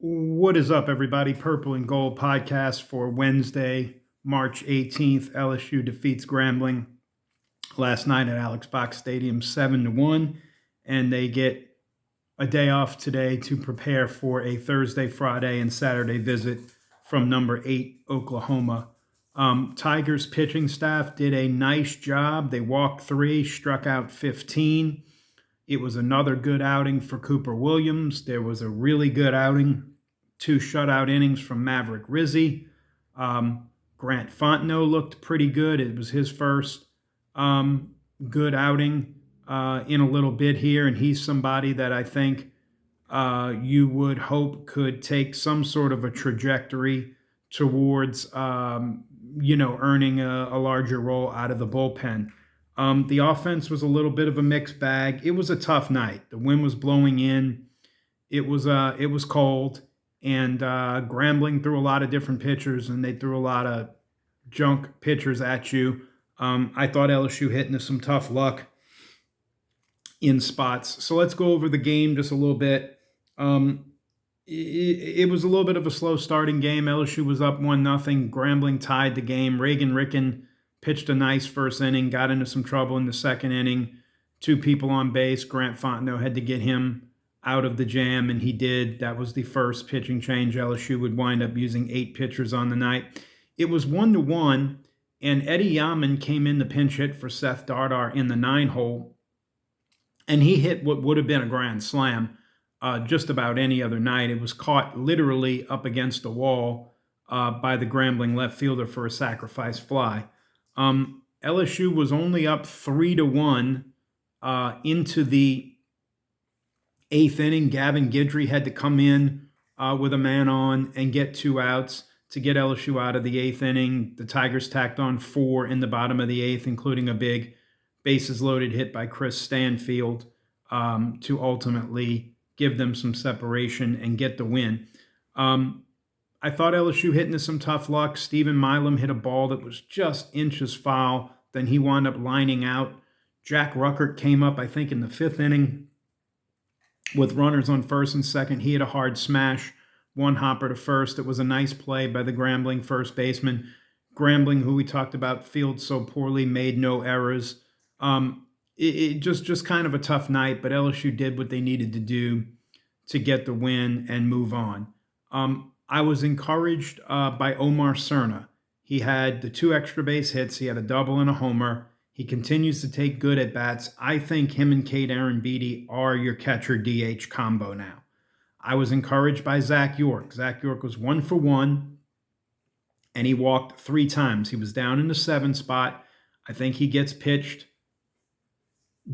What is up, everybody? Purple and Gold podcast for Wednesday, March 18th. LSU defeats Grambling last night at Alex Box Stadium 7-1, and they get a day off today to prepare for a Thursday, Friday, and Saturday visit from number 8, Oklahoma. Tigers pitching staff did a nice job. They walked 3, struck out 15. It was another good outing for Cooper Williams. There was a really good outing, 2 shutout innings from Maverick Rizzi. Grant Fontenot looked pretty good. It was his first good outing in a little bit here, and he's somebody that I think you would hope could take some sort of a trajectory towards, earning a larger role out of the bullpen. The offense was a little bit of a mixed bag. It was a tough night. The wind was blowing in. It was cold, and Grambling threw a lot of different pitchers, and they threw a lot of junk pitchers at you. I thought LSU hit into some tough luck in spots. So let's go over the game just a little bit. It was a little bit of a slow starting game. LSU was up 1-0. Grambling tied the game. Reagan Ricken pitched a nice first inning, got into some trouble in the second inning. 2 people on base. Grant Fontenot had to get him out of the jam, and he did. That was the first pitching change. LSU would wind up using 8 pitchers on the night. It was 1-1, and Eddie Yaman came in the pinch hit for Seth Dardar in the 9-hole, and he hit what would have been a grand slam just about any other night. It was caught literally up against the wall by the Grambling left fielder for a sacrifice fly. LSU was only up 3-1 into the 8th inning. Gavin Guidry had to come in with a man on and get 2 outs to get LSU out of the 8th inning. The Tigers tacked on 4 in the bottom of the 8th, including a big bases loaded hit by Chris Stanfield to ultimately give them some separation and get the win. I thought LSU hit into some tough luck. Stephen Milam hit a ball that was just inches foul. Then he wound up lining out. Jack Ruckert came up, I think, in the 5th inning with runners on first and second. He hit a hard smash, 1 hopper to first. It was a nice play by the Grambling first baseman. Grambling, who we talked about, fields so poorly, made no errors. It just kind of a tough night, but LSU did what they needed to do to get the win and move on. I was encouraged by Omar Cerna. He had the 2 extra base hits. He had a double and a homer. He continues to take good at bats. I think him and Cade Aaron-Beatty are your catcher DH combo now. I was encouraged by Zach York. Zach York was 1 for 1, and he walked 3 times. He was down in the 7 spot. I think he gets pitched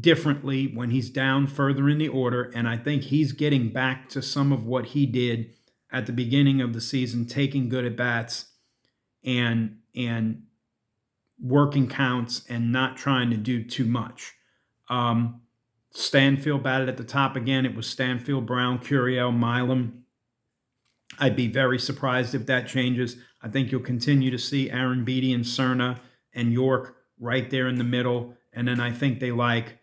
differently when he's down further in the order, and I think he's getting back to some of what he did at the beginning of the season, taking good at bats and working counts and not trying to do too much. Stanfield batted at the top again. It was Stanfield, Brown, Curiel, Milam. I'd be very surprised if that changes. I think you'll continue to see Aaron-Beatty and Cerna and York right there in the middle. And then I think they like,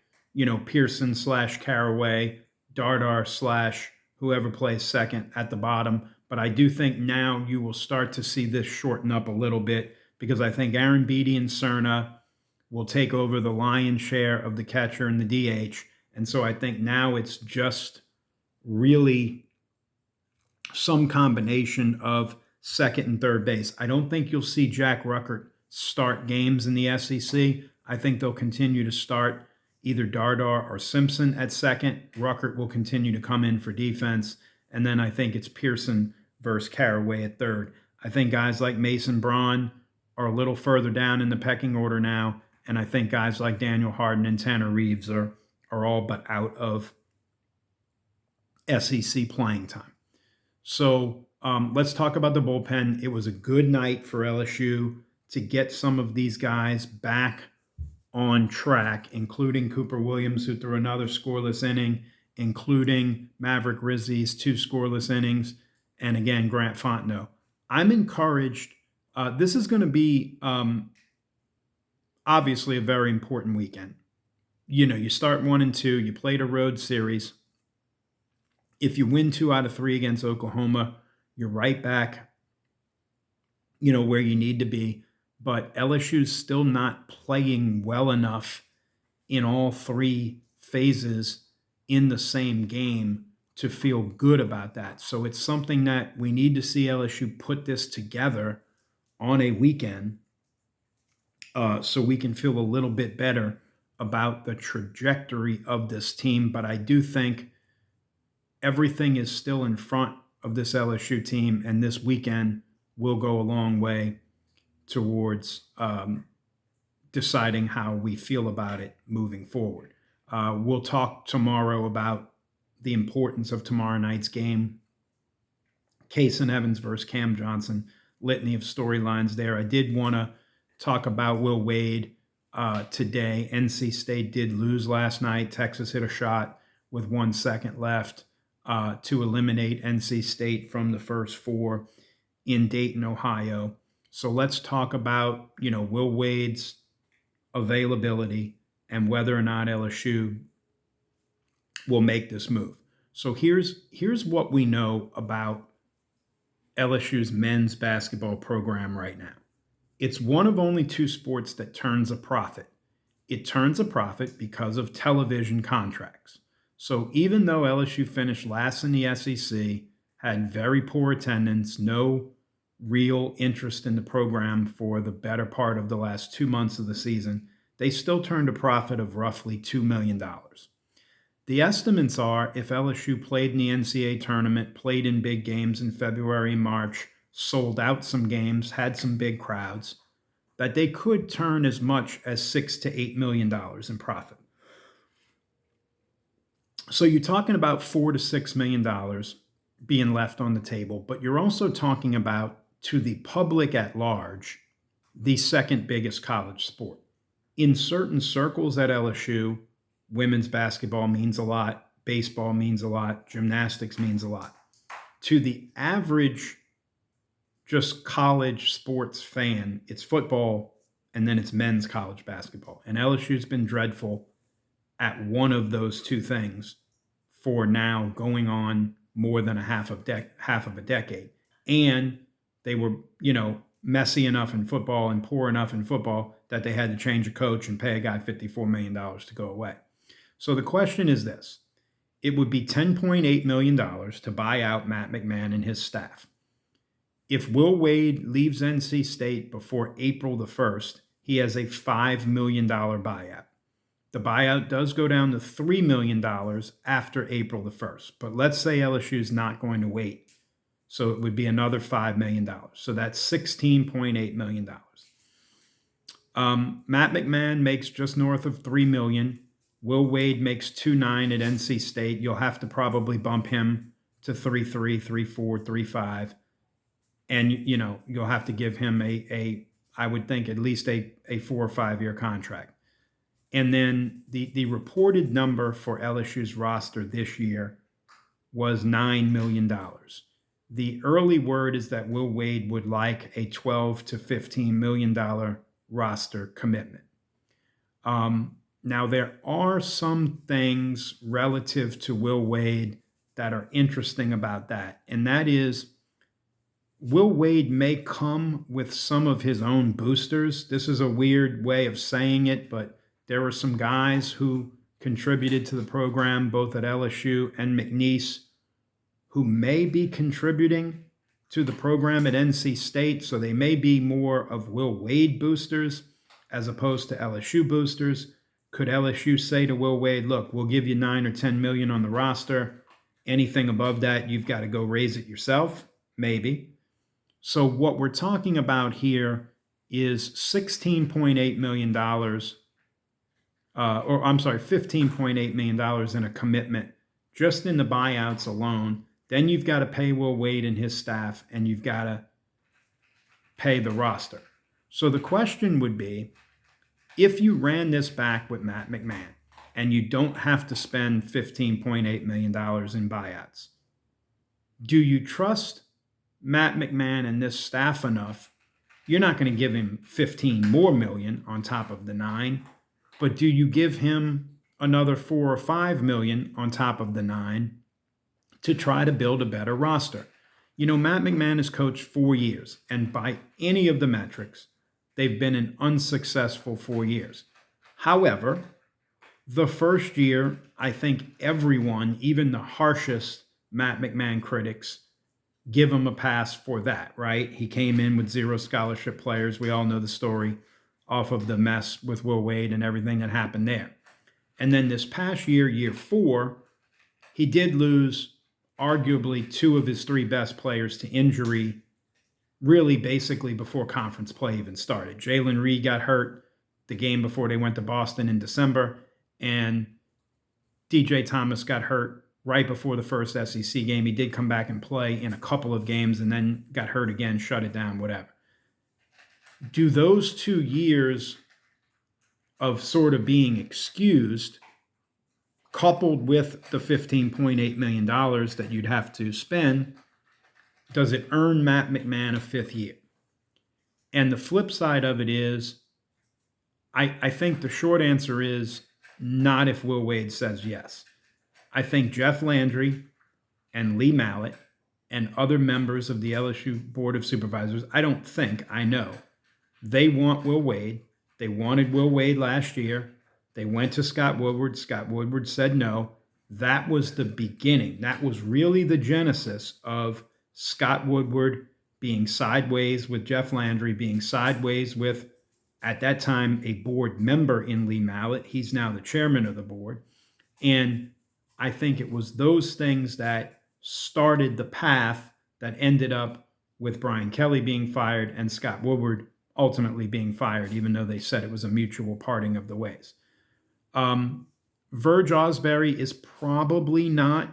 Pearson / Caraway, Dardar / whoever plays second at the bottom. But I do think now you will start to see this shorten up a little bit, because I think Aaron-Beatty and Cerna will take over the lion's share of the catcher and the DH. And so I think now it's just really some combination of second and third base. I don't think you'll see Jack Ruckert start games in the SEC. I think they'll continue to start either Dardar or Simpson at second. Ruckert will continue to come in for defense. And then I think it's Pearson versus Caraway at third. I think guys like Mason Braun are a little further down in the pecking order now. And I think guys like Daniel Harden and Tanner Reeves are all but out of SEC playing time. So let's talk about the bullpen. It was a good night for LSU to get some of these guys back on track, including Cooper Williams, who threw another scoreless inning, including Maverick Rizzi's 2 scoreless innings, and again, Grant Fontenot. I'm encouraged. This is going to be obviously a very important weekend. You start 1-2, you played a road series. If you win 2 out of 3 against Oklahoma, you're right back, where you need to be. But LSU's still not playing well enough in all 3 phases in the same game to feel good about that. So it's something that we need to see LSU put this together on a weekend, so we can feel a little bit better about the trajectory of this team. But I do think everything is still in front of this LSU team, and this weekend will go a long way towards deciding how we feel about it moving forward. We'll talk tomorrow about the importance of tomorrow night's game. Kason Evans versus Cam Johnson, litany of storylines there. I did want to talk about Will Wade today. NC State did lose last night. Texas hit a shot with 1 second left to eliminate NC State from the first 4 in Dayton, Ohio. So let's talk about, Will Wade's availability and whether or not LSU will make this move. So here's what we know about LSU's men's basketball program right now. It's one of only 2 sports that turns a profit. It turns a profit because of television contracts. So even though LSU finished last in the SEC, had very poor attendance, no real interest in the program for the better part of the last 2 months of the season, they still turned a profit of roughly $2 million. The estimates are if LSU played in the NCAA tournament, played in big games in February and March, sold out some games, had some big crowds, that they could turn as much as $6 to $8 million in profit. So you're talking about $4 to $6 million being left on the table, but you're also talking about, to the public at large, the second biggest college sport. In certain circles at LSU, women's basketball means a lot, baseball means a lot, gymnastics means a lot. To the average just college sports fan, it's football and then it's men's college basketball. And LSU's been dreadful at one of those 2 things for now going on more than half of a decade. And they were, messy enough in football and poor enough in football that they had to change a coach and pay a guy $54 million to go away. So the question is this. It would be $10.8 million to buy out Matt McMahon and his staff. If Will Wade leaves NC State before April the 1st, he has a $5 million buyout. The buyout does go down to $3 million after April the 1st, but let's say LSU is not going to wait. So it would be another $5 million. So that's $16.8 million. Matt McMahon makes just north of $3 million. Will Wade makes $2.9 million at NC State. You'll have to probably bump him to 3.3, 3.4, 3.5. And, you'll have to give him I would think at least a 4 or 5 year contract. And then the reported number for LSU's roster this year was $9 million. The early word is that Will Wade would like a $12 to $15 million roster commitment. Now, there are some things relative to Will Wade that are interesting about that, and that is Will Wade may come with some of his own boosters. This is a weird way of saying it, but there were some guys who contributed to the program, both at LSU and McNeese, who may be contributing to the program at NC State. So they may be more of Will Wade boosters as opposed to LSU boosters. Could LSU say to Will Wade, look, we'll give you $9 or $10 million on the roster. Anything above that, you've got to go raise it yourself? Maybe. So what we're talking about here is $16.8 million, $15.8 million in a commitment just in the buyouts alone. Then you've got to pay Will Wade and his staff, and you've got to pay the roster. So the question would be, if you ran this back with Matt McMahon and you don't have to spend $15.8 million in buyouts, do you trust Matt McMahon and this staff enough? You're not going to give him 15 more million on top of the 9, but do you give him another 4 or 5 million on top of the 9 to try to build a better roster. You know, Matt McMahon has coached 4 years, and by any of the metrics, they've been an unsuccessful 4 years. However, the first year, I think everyone, even the harshest Matt McMahon critics, give him a pass for that, right? He came in with 0 scholarship players. We all know the story off of the mess with Will Wade and everything that happened there. And then this past year, year 4, he did lose arguably 2 of his 3 best players to injury, really basically before conference play even started. Jalen Reed got hurt the game before they went to Boston in December, and DJ Thomas got hurt right before the first SEC game. He did come back and play in a couple of games and then got hurt again, shut it down, whatever. Do those 2 years of sort of being excused, coupled with the $15.8 million that you'd have to spend, does it earn Matt McMahon a 5th year? And the flip side of it is, I think the short answer is not if Will Wade says yes. I think Jeff Landry and Lee Mallett and other members of the LSU Board of Supervisors, I know, they want Will Wade. They wanted Will Wade last year. They went to Scott Woodward. Scott Woodward said no. That was the beginning. That was really the genesis of Scott Woodward being sideways with Jeff Landry, being sideways with, at that time, a board member in Lee Mallett. He's now the chairman of the board. And I think it was those things that started the path that ended up with Brian Kelly being fired and Scott Woodward ultimately being fired, even though they said it was a mutual parting of the ways. Verge Osbury is probably not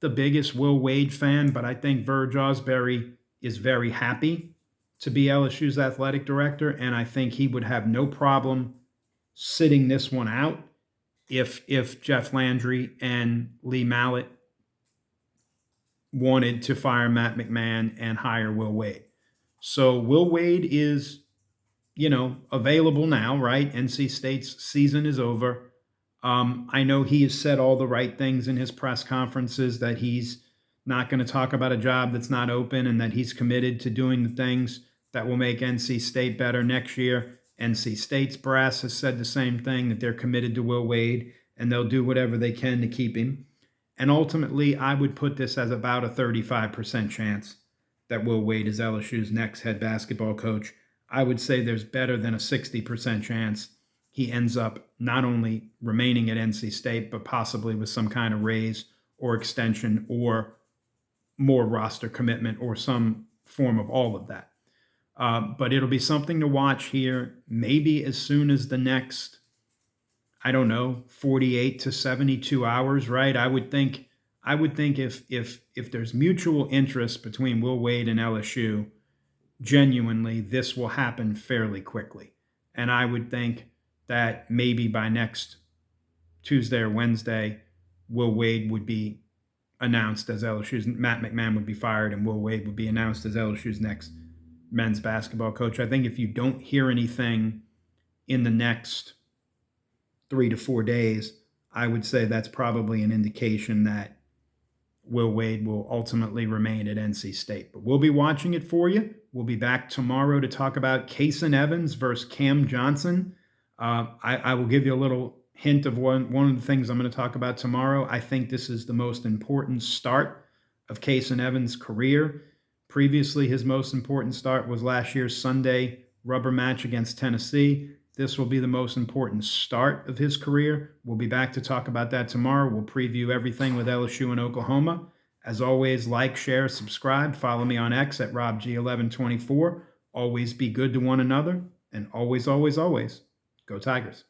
the biggest Will Wade fan, but I think Verge Osbury is very happy to be LSU's athletic director, and I think he would have no problem sitting this one out if Jeff Landry and Lee Mallett wanted to fire Matt McMahon and hire Will Wade. So Will Wade is, available now, right? NC State's season is over. I know he has said all the right things in his press conferences, that he's not going to talk about a job that's not open and that he's committed to doing the things that will make NC State better next year. NC State's brass has said the same thing, that they're committed to Will Wade and they'll do whatever they can to keep him. And ultimately, I would put this as about a 35% chance that Will Wade is LSU's next head basketball coach. I would say there's better than a 60% chance he ends up not only remaining at NC State, but possibly with some kind of raise or extension or more roster commitment or some form of all of that. But it'll be something to watch here, maybe as soon as the next, 48 to 72 hours, right? I would think if there's mutual interest between Will Wade and LSU, genuinely, this will happen fairly quickly. And I would think that maybe by next Tuesday or Wednesday, Will Wade would be announced as LSU's, Matt McMahon would be fired and Will Wade would be announced as LSU's next men's basketball coach. I think if you don't hear anything in the next 3 to 4 days, I would say that's probably an indication that Will Wade will ultimately remain at NC State. But we'll be watching it for you. We'll be back tomorrow to talk about Kason Evans versus Cam Johnson. I will give you a little hint of one of the things I'm going to talk about tomorrow. I think this is the most important start of Kason Evans' career. Previously, his most important start was last year's Sunday rubber match against Tennessee. This will be the most important start of his career. We'll be back to talk about that tomorrow. We'll preview everything with LSU and Oklahoma. As always, like, share, subscribe. Follow me on X at RobG1124. Always be good to one another. And always, always, always, go Tigers.